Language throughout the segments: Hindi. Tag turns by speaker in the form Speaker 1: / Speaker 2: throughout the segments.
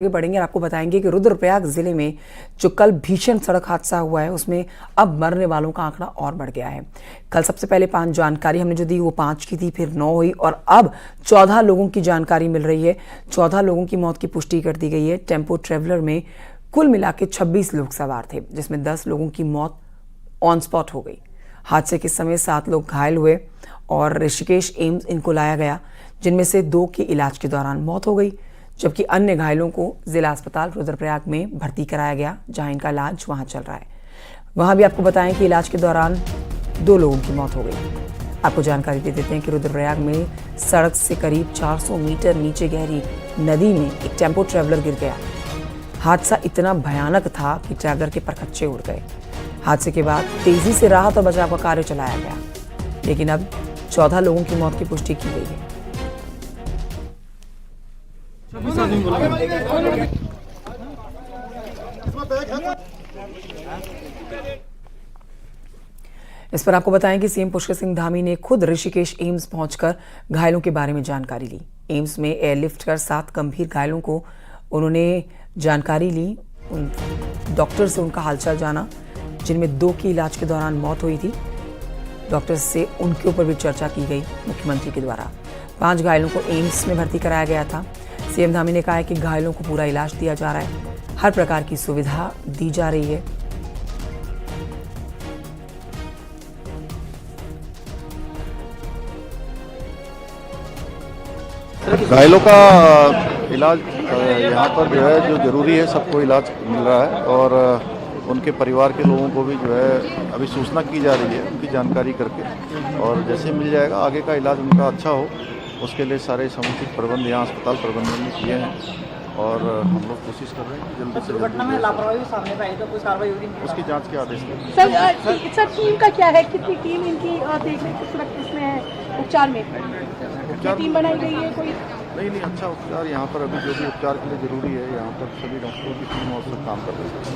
Speaker 1: आगे बढ़ेंगे और आपको बताएंगे कि रुद्रप्रयाग जिले में जो कल भीषण सड़क हादसा हुआ है उसमें अब मरने वालों का आंकड़ा और बढ़ गया है। कल सबसे पहले 5 जानकारी हमने जो दी वो 5 की थी, फिर 9 हुई और अब 14 लोगों की जानकारी मिल रही है। 14 लोगों की मौत की पुष्टि कर दी गई है। टेम्पो ट्रेवलर में कुल मिला के 26 लोग सवार थे, जिसमें 10 लोगों की मौत ऑन स्पॉट हो गई। हादसे के समय 7 लोग घायल हुए और ऋषिकेश एम्स इनको लाया गया, जिनमें से 2 की इलाज के दौरान मौत हो गई, जबकि अन्य घायलों को जिला अस्पताल रुद्रप्रयाग में भर्ती कराया गया, जहां इनका इलाज वहां चल रहा है। वहां भी आपको बताएं कि इलाज के दौरान 2 लोगों की मौत हो गई। आपको जानकारी दे देते हैं कि रुद्रप्रयाग में सड़क से करीब 400 मीटर नीचे गहरी नदी में एक टेम्पो ट्रेवलर गिर गया। हादसा इतना भयानक था कि ट्रैवलर के परखच्चे उड़ गए। हादसे के बाद तेजी से राहत और बचाव का कार्य चलाया गया, लेकिन अब 14 लोगों की मौत की पुष्टि की गई है। इस पर आपको बताएं कि सीएम पुष्कर सिंह धामी ने खुद ऋषिकेश एम्स पहुंचकर घायलों के बारे में जानकारी ली। एम्स में एयरलिफ्ट कर 7 गंभीर घायलों को उन्होंने जानकारी ली, डॉक्टर से उनका हालचाल जाना, जिनमें 2 की इलाज के दौरान मौत हुई थी। डॉक्टर से उनके ऊपर भी चर्चा की गई मुख्यमंत्री के द्वारा। 5 घायलों को एम्स में भर्ती कराया गया था। सीएम धामी ने कहा है कि घायलों को पूरा इलाज दिया जा रहा है, हर प्रकार की सुविधा दी जा रही है।
Speaker 2: घायलों का इलाज यहाँ पर जो है, जो जरूरी है सबको इलाज मिल रहा है और उनके परिवार के लोगों को भी जो है अभी सूचना की जा रही है उनकी जानकारी करके, और जैसे मिल जाएगा आगे का इलाज उनका अच्छा हो, उसके लिए सारे समुचित प्रबंध यहाँ अस्पताल प्रबंधन ने किए हैं और हम लोग कोशिश कर रहे हैं कि जल्दी से
Speaker 3: दुर्घटना में लापरवाही सामने आई तो कोई कार्रवाई होगी?
Speaker 2: उसकी जांच के आदेश देंगे।
Speaker 4: सर टीम का क्या है, कितनी टीम इनकी देखने इसमें है उपचार में? टीम बनाई गई है कोई?
Speaker 2: नहीं, अच्छा उपचार यहाँ पर अभी जो भी उपचार के लिए जरूरी है यहाँ पर सभी डॉक्टरों की टीम और सब काम कर रही है।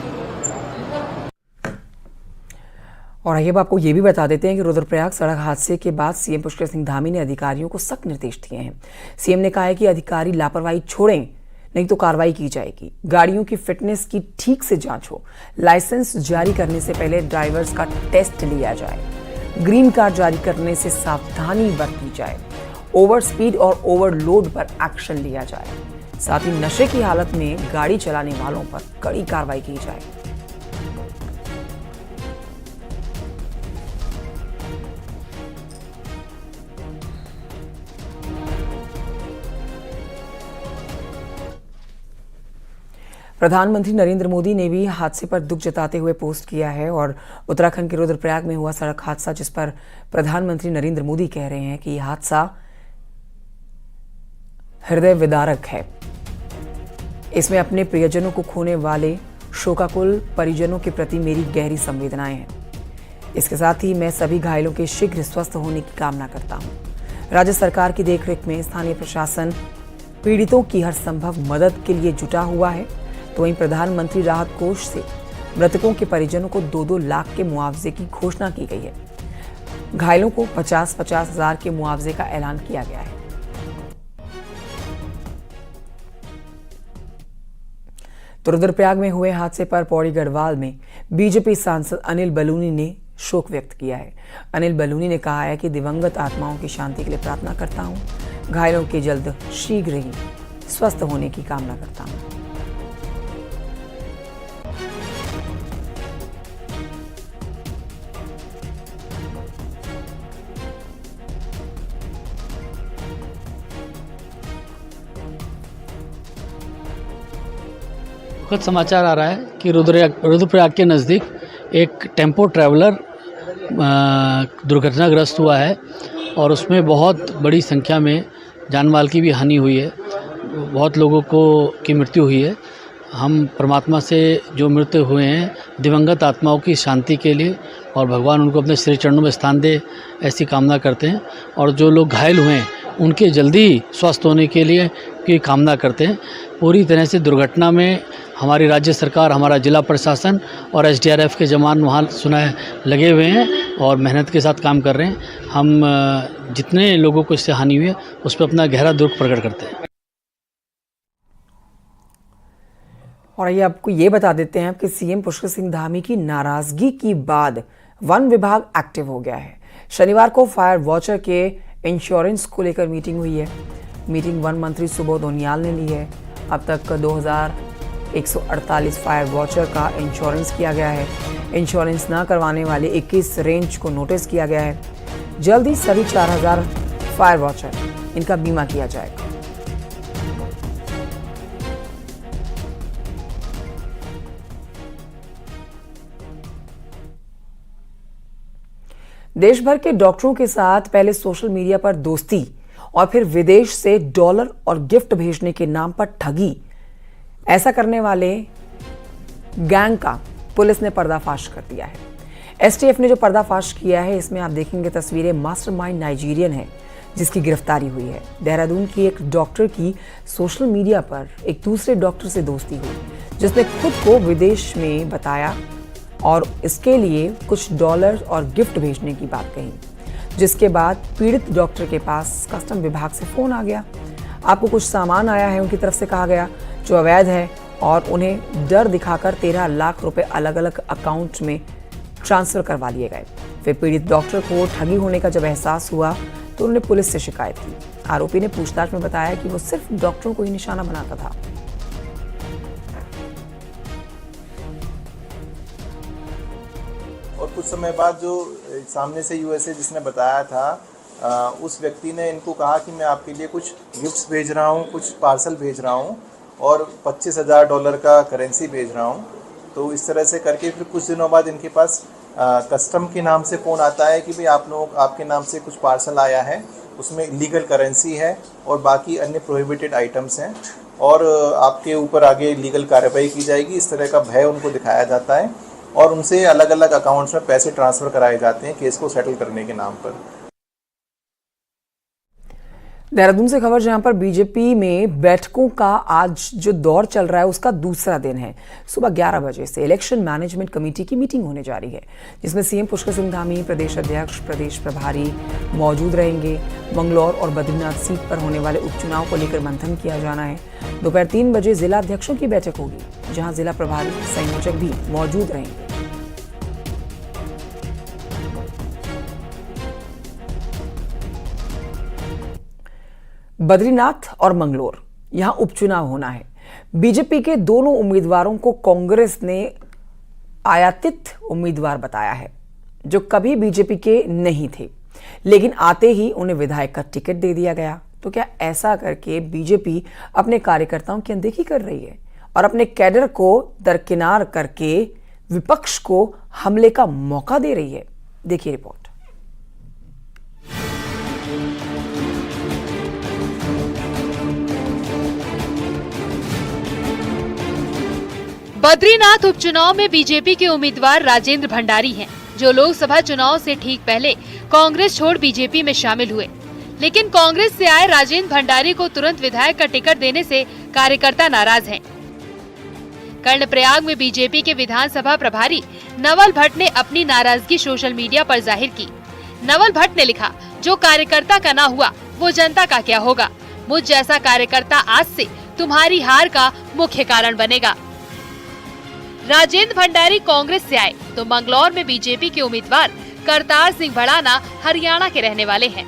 Speaker 1: और आइए अब आपको ये भी बता देते हैं कि रुद्रप्रयाग सड़क हादसे के बाद सीएम पुष्कर सिंह धामी ने अधिकारियों को सख्त निर्देश दिए हैं। सीएम ने कहा है कि अधिकारी लापरवाही छोड़ें, नहीं तो कार्रवाई की जाएगी। गाड़ियों की फिटनेस की ठीक से जांच हो, लाइसेंस जारी करने से पहले ड्राइवर्स का टेस्ट लिया जाए, ग्रीन कार्ड जारी करने से सावधानी बरती जाए, ओवर स्पीड और ओवरलोड पर एक्शन लिया जाए, साथ ही नशे की हालत में गाड़ी चलाने वालों पर कड़ी कार्रवाई की जाए। प्रधानमंत्री नरेंद्र मोदी ने भी हादसे पर दुख जताते हुए पोस्ट किया है और उत्तराखंड के रुद्रप्रयाग में हुआ सड़क हादसा, जिस पर प्रधानमंत्री नरेंद्र मोदी कह रहे हैं कि यह हादसा हृदय विदारक है। इसमें अपने प्रियजनों को खोने वाले शोकाकुल परिजनों के प्रति मेरी गहरी संवेदनाएं हैं। इसके साथ ही मैं सभी घायलों के शीघ्र स्वस्थ होने की कामना करता हूं। राज्य सरकार की देखरेख में स्थानीय प्रशासन पीड़ितों की हर संभव मदद के लिए जुटा हुआ है। तो वहीं प्रधानमंत्री राहत कोष से मृतकों के परिजनों को 2-2 लाख के मुआवजे की घोषणा की गई है। घायलों को 50-50 हजार के मुआवजे का ऐलान किया गया है। तो रुद्रप्रयाग में हुए हादसे पर पौड़ी गढ़वाल में बीजेपी सांसद अनिल बलूनी ने शोक व्यक्त किया है। अनिल बलूनी ने कहा है कि दिवंगत आत्माओं की शांति के लिए प्रार्थना करता हूं, घायलों के जल्द शीघ्र ही स्वस्थ होने की कामना करता हूं।
Speaker 5: दुखद समाचार आ रहा है कि रुद्रप्रयाग के नज़दीक एक टेम्पो ट्रैवलर दुर्घटनाग्रस्त हुआ है और उसमें बहुत बड़ी संख्या में जान माल की भी हानि हुई है, बहुत लोगों की मृत्यु हुई है। हम परमात्मा से जो मृत हुए हैं दिवंगत आत्माओं की शांति के लिए और भगवान उनको अपने श्री चरणों में स्थान दे, ऐसी कामना करते हैं। और जो लोग घायल हुए हैं उनके जल्दी स्वस्थ होने के लिए की कामना करते हैं। पूरी तरह से दुर्घटना में हमारी राज्य सरकार, हमारा जिला प्रशासन और एसडीआरएफ के जवान वहाँ सुना है लगे हुए हैं और मेहनत के साथ काम कर रहे हैं। हम जितने लोगों को इससे हानि हुई है उस पर अपना गहरा दुख प्रकट करते हैं।
Speaker 1: और ये आपको ये बता देते हैं कि सीएम पुष्कर सिंह धामी की नाराजगी के बाद वन विभाग एक्टिव हो गया है। शनिवार को फायर वॉचर के इंश्योरेंस को लेकर मीटिंग हुई है। मीटिंग वन मंत्री सुबोध उनियाल ने ली है। अब तक 2148 फायर वॉचर का इंश्योरेंस किया गया है। इंश्योरेंस न करवाने वाले 21 रेंज को नोटिस किया गया है। जल्द ही सभी 4000 फायर वॉचर इनका बीमा किया जाएगा। देश भर के डॉक्टरों के साथ पहले सोशल मीडिया पर दोस्ती और फिर विदेश से डॉलर और गिफ्ट भेजने के नाम पर ठगी, ऐसा करने वाले गैंग का पुलिस ने पर्दाफाश कर दिया है। एसटीएफ ने जो पर्दाफाश किया है, इसमें आप देखेंगे तस्वीरें मास्टरमाइंड नाइजीरियन है जिसकी गिरफ्तारी हुई है। देहरादून की एक डॉक्टर की सोशल मीडिया पर एक दूसरे डॉक्टर से दोस्ती हुई, जिसने खुद को विदेश में बताया और इसके लिए कुछ डॉलर और गिफ्ट भेजने की बात कही, जिसके बाद पीड़ित डॉक्टर के पास कस्टम विभाग से फोन आ गया। आपको कुछ सामान आया है, उनकी तरफ से कहा गया, जो अवैध है, और उन्हें डर दिखाकर 13 लाख रुपए अलग अलग अकाउंट में ट्रांसफर करवा लिए गए। फिर पीड़ित डॉक्टर को ठगी होने का जब एहसास हुआ तो उन्होंने पुलिस से शिकायत की। आरोपी ने पूछताछ में बताया कि वो सिर्फ डॉक्टरों को ही निशाना बनाता था।
Speaker 6: और कुछ समय बाद जो सामने से यूएसए जिसने बताया था, उस व्यक्ति ने इनको कहा कि मैं आपके लिए कुछ गिफ्ट्स भेज रहा हूँ, कुछ पार्सल भेज रहा हूँ और $25,000 का करेंसी भेज रहा हूँ। तो इस तरह से करके फिर कुछ दिनों बाद इनके पास कस्टम के नाम से फ़ोन आता है कि भाई आपके नाम से कुछ पार्सल आया है, उसमें इलीगल करेंसी है और बाकी अन्य प्रोहिबिटेड आइटम्स हैं और आपके ऊपर आगे लीगल कार्रवाई की जाएगी। इस तरह का भय उनको दिखाया जाता है और उनसे अलग अलग अकाउंट्स में पैसे ट्रांसफ़र कराए जाते हैं केस को सेटल करने के नाम पर।
Speaker 1: देहरादून से खबर, जहां पर बीजेपी में बैठकों का आज जो दौर चल रहा है उसका दूसरा दिन है। सुबह 11 बजे से इलेक्शन मैनेजमेंट कमेटी की मीटिंग होने जा रही है, जिसमें सीएम पुष्कर सिंह धामी, प्रदेश अध्यक्ष, प्रदेश प्रभारी मौजूद रहेंगे। मंगलौर और बद्रीनाथ सीट पर होने वाले उपचुनाव को लेकर मंथन किया जाना है। दोपहर 3 बजे जिला अध्यक्षों की बैठक होगी, जहां जिला प्रभारी संयोजक भी मौजूद रहेंगे। बद्रीनाथ और मंगलौर, यहां उपचुनाव होना है। बीजेपी के दोनों उम्मीदवारों को कांग्रेस ने आयातित उम्मीदवार बताया है, जो कभी बीजेपी के नहीं थे, लेकिन आते ही उन्हें विधायक का टिकट दे दिया गया। तो क्या ऐसा करके बीजेपी अपने कार्यकर्ताओं की अनदेखी कर रही है और अपने कैडर को दरकिनार करके विपक्ष को हमले का मौका दे रही है? देखिए रिपोर्ट।
Speaker 7: बद्रीनाथ उपचुनाव में बीजेपी के उम्मीदवार राजेंद्र भंडारी हैं, जो लोकसभा चुनाव से ठीक पहले कांग्रेस छोड़ बीजेपी में शामिल हुए। लेकिन कांग्रेस से आए राजेंद्र भंडारी को तुरंत विधायक का टिकट देने से कार्यकर्ता नाराज हैं। कर्णप्रयाग में बीजेपी के विधानसभा प्रभारी नवल भट्ट ने अपनी नाराजगी सोशल मीडिया पर जाहिर की। नवल भट्ट ने लिखा, जो कार्यकर्ता का ना हुआ वो जनता का क्या होगा। मुझ जैसा कार्यकर्ता आज से तुम्हारी हार का मुख्य कारण बनेगा। राजेंद्र भंडारी कांग्रेस से आए तो मंगलौर में बीजेपी के उम्मीदवार करतार सिंह भड़ाना हरियाणा के रहने वाले हैं।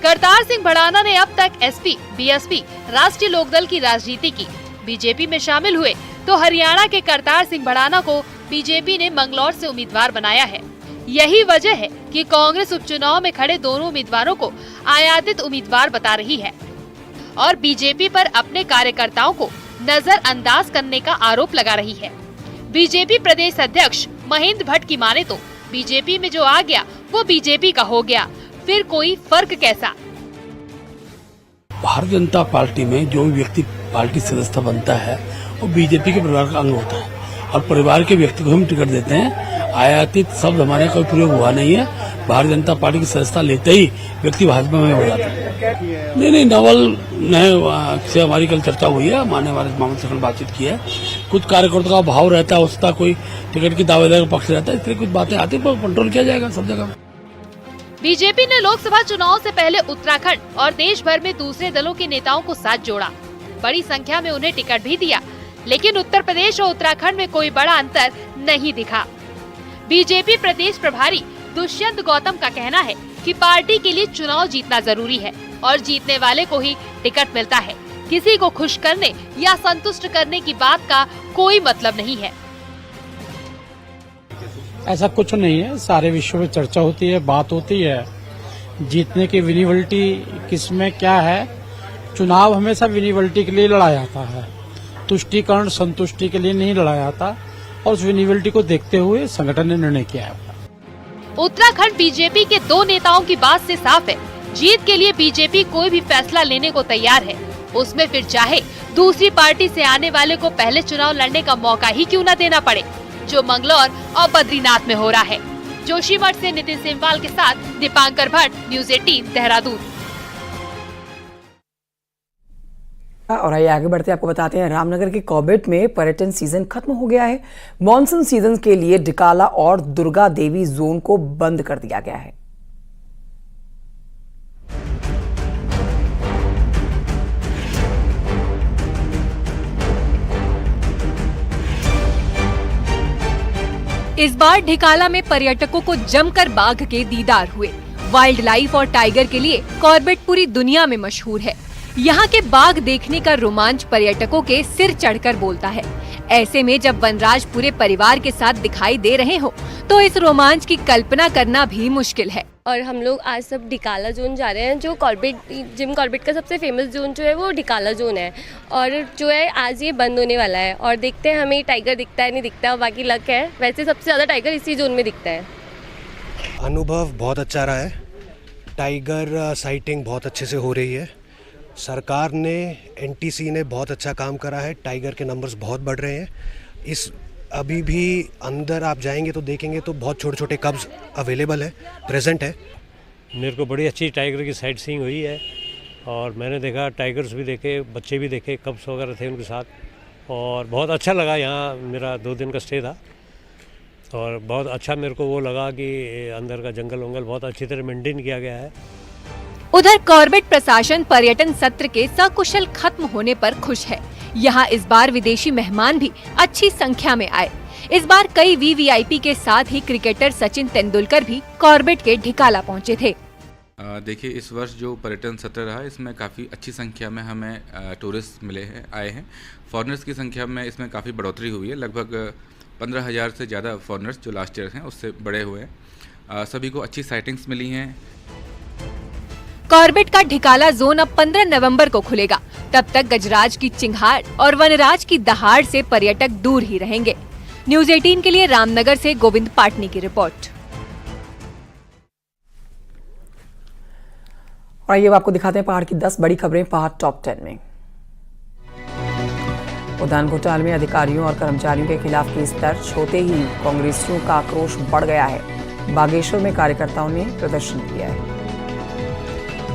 Speaker 7: करतार सिंह भड़ाना ने अब तक एसपी, बीएसपी, राष्ट्रीय लोकदल की राजनीति की। बीजेपी में शामिल हुए तो हरियाणा के करतार सिंह भड़ाना को बीजेपी ने मंगलौर से उम्मीदवार बनाया है। यही वजह है कि कांग्रेस उपचुनाव में खड़े दोनों उम्मीदवारों को आयातित उम्मीदवार बता रही है और बीजेपी पर अपने कार्यकर्ताओं को नजरअंदाज करने का आरोप लगा रही है। बीजेपी प्रदेश अध्यक्ष महेंद्र भट्ट की माने तो बीजेपी में जो आ गया वो बीजेपी का हो गया, फिर कोई फर्क कैसा।
Speaker 8: भारतीय जनता पार्टी में जो भी व्यक्ति पार्टी सदस्य बनता है वो बीजेपी के परिवार का अंग होता है और परिवार के व्यक्ति को हम टिकट देते हैं। आयातित शब्द हमारे कोई प्रयोग हुआ नहीं है। भारतीय जनता पार्टी की सदस्यता लेते ही व्यक्ति भाजपा में हो जाता है। नहीं, नवल ने से हमारी कल चर्चा हुई है, मानने वाले मामले से बातचीत की है। कुछ कार्यकर्ताओं का भाव रहता है, उसका कोई टिकट की दावेदार का पक्ष रहता है, इसलिए कुछ बातें आती है, कंट्रोल किया जाएगा सब जगह।
Speaker 7: बीजेपी ने लोकसभा चुनाव से पहले उत्तराखंड और देश भर में दूसरे दलों के नेताओं को साथ जोड़ा। बड़ी संख्या में उन्हें टिकट भी दिया, लेकिन उत्तर प्रदेश और उत्तराखंड में कोई बड़ा अंतर नहीं दिखा। बीजेपी प्रदेश प्रभारी दुष्यंत गौतम का कहना है कि पार्टी के लिए चुनाव जीतना जरूरी है और जीतने वाले को ही टिकट मिलता है। किसी को खुश करने या संतुष्ट करने की बात का कोई मतलब नहीं है।
Speaker 8: ऐसा कुछ नहीं है, सारे विषयों में चर्चा होती है, बात होती है। जीतने की विनिबिलिटी किसमें क्या है? चुनाव हमेशा विनिबिलिटी के लिए लड़ा जाता है, तुष्टीकरण संतुष्टि के लिए नहीं लड़ा जाता, और उस विनिबिलिटी को देखते हुए संगठन ने निर्णय किया है।
Speaker 7: उत्तराखंड बीजेपी के दो नेताओं की बात से साफ है, जीत के लिए बीजेपी कोई भी फैसला लेने को तैयार है। उसमें फिर चाहे दूसरी पार्टी से आने वाले को पहले चुनाव लड़ने का मौका ही क्यों न देना पड़े, जो मंगलौर और बद्रीनाथ में हो रहा है। जोशीमठ से नितिन सिंहवाल के साथ दीपांकर भट्ट, न्यूज़ 18 देहरादून।
Speaker 1: और आइए आगे बढ़ते आपको बताते हैं, रामनगर के कॉर्बेट में पर्यटन सीजन खत्म हो गया है। मॉनसून सीजन के लिए डिकाला और दुर्गा देवी जोन को बंद कर दिया गया है।
Speaker 9: इस बार ढिकाला में पर्यटकों को जमकर बाघ के दीदार हुए। वाइल्ड लाइफ और टाइगर के लिए कॉर्बेट पूरी दुनिया में मशहूर है। यहाँ के बाघ देखने का रोमांच पर्यटकों के सिर चढ़कर बोलता है। ऐसे में जब वनराज पूरे परिवार के साथ दिखाई दे रहे हो तो इस रोमांच की कल्पना करना भी मुश्किल है।
Speaker 10: और हम लोग आज सब ढिकाला जोन जा रहे हैं, जो जिम कॉर्बेट का सबसे फेमस जोन जो है वो ढिकाला जोन है, और जो है आज ये बंद होने वाला है। और देखते हैं हमें टाइगर दिखता है नहीं दिखता, बाकी लक है। वैसे सबसे ज़्यादा टाइगर इसी जोन में दिखता है।
Speaker 11: अनुभव बहुत अच्छा रहा है, टाइगर साइटिंग बहुत अच्छे से हो रही है। सरकार ने, एनटीसी ने बहुत अच्छा काम करा है, टाइगर के नंबर्स बहुत बढ़ रहे हैं। इस अभी भी अंदर आप जाएंगे तो देखेंगे तो बहुत छोटे छोटे कब्स अवेलेबल है, प्रेजेंट है।
Speaker 12: मेरे को बड़ी अच्छी टाइगर की साइट सीइंग हुई है, और मैंने देखा टाइगर्स भी देखे, बच्चे भी देखे, कब्स वगैरह थे उनके साथ, और बहुत अच्छा लगा। यहाँ मेरा 2 दिन का स्टे था, और बहुत अच्छा मेरे को वो लगा कि अंदर का जंगल वंगल बहुत अच्छी तरह मेंटेन किया गया है।
Speaker 9: उधर कॉर्बेट प्रशासन पर्यटन सत्र के सकुशल खत्म होने पर खुश है। यहाँ इस बार विदेशी मेहमान भी अच्छी संख्या में आए। इस बार कई वीवीआईपी के साथ ही क्रिकेटर सचिन तेंदुलकर भी कॉर्बेट के ढिकाला पहुँचे थे।
Speaker 13: देखिए, इस वर्ष जो पर्यटन सत्र रहा, इसमें काफ़ी अच्छी संख्या में हमें टूरिस्ट मिले हैं, आए हैं। फॉरेनर्स की संख्या में इसमें काफ़ी बढ़ोतरी हुई है। लगभग 15,000 से ज़्यादा फॉरेनर्स जो लास्ट ईयर हैं उससे बड़े हुए हैं। सभी को अच्छी साइटिंग्स मिली हैं।
Speaker 9: कॉर्बेट का ढिकाला जोन अब 15 नवंबर को खुलेगा। तब तक गजराज की चिंगाड़ और वनराज की दहाड़ से पर्यटक दूर ही रहेंगे। न्यूज़ 18 के लिए रामनगर से गोविंद पाटनी की रिपोर्ट।
Speaker 1: और ये आपको दिखाते हैं पहाड़ की 10 बड़ी खबरें पहाड़ टॉप 10 में। उद्यान घोटाले में अधिकारियों और कर्मचारियों के खिलाफ केस दर्ज होते ही कांग्रेसियों का आक्रोश बढ़ गया है। बागेश्वर में कार्यकर्ताओं ने प्रदर्शन किया है।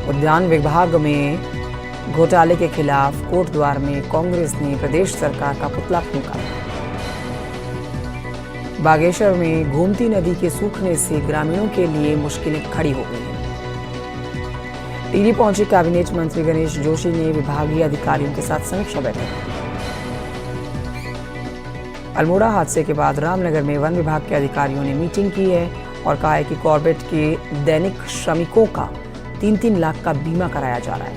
Speaker 1: उद्यान विभाग में घोटाले के खिलाफ कोटद्वार में कांग्रेस ने प्रदेश सरकार का पुतला फूंका। बागेश्वर में गोमती नदी के सूखने से ग्रामीणों के लिए मुश्किलें खड़ी हो गई हैं। टिहरी पहुंचे कैबिनेट मंत्री गणेश जोशी ने विभागीय अधिकारियों के साथ समीक्षा बैठक। अल्मोड़ा हादसे के बाद रामनगर में वन विभाग के अधिकारियों ने मीटिंग की है और कहा है कि कॉर्बेट के दैनिक श्रमिकों का 3-3 लाख का बीमा कराया जा रहा है।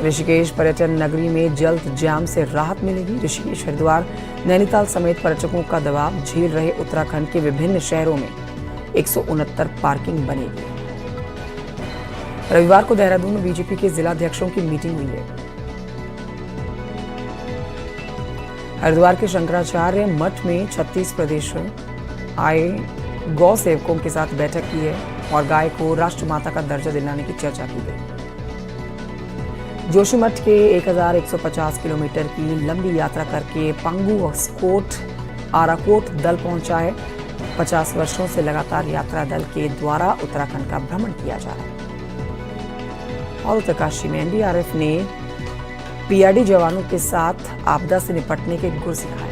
Speaker 1: ऋषिकेश पर्यटन नगरी में जल्द जाम से राहत मिलेगी। ऋषिकेश, हरिद्वार, नैनीताल समेत पर्यटकों का दबाव झेल रहे उत्तराखंड के विभिन्न शहरों में 169 पार्किंग बनेगी। रविवार को देहरादून में बीजेपी के जिलाध्यक्षों की मीटिंग हुई है। हरिद्वार के शंकराचार्य मठ में 36 प्रदेशों आए गौ सेवकों के साथ बैठक की है और गाय को राष्ट्रमाता का दर्जा दिलाने की चर्चा की गई। जोशीमठ के 1150 किलोमीटर की लंबी यात्रा करके पंगू होस्कोट आराकोट दल पहुंचा है। 50 वर्षों से लगातार यात्रा दल के द्वारा उत्तराखंड का भ्रमण किया जा रहा है। और उत्तरकाशी में एनडीआरएफ ने पीआरडी जवानों के साथ आपदा से निपटने के गुर सिखाए।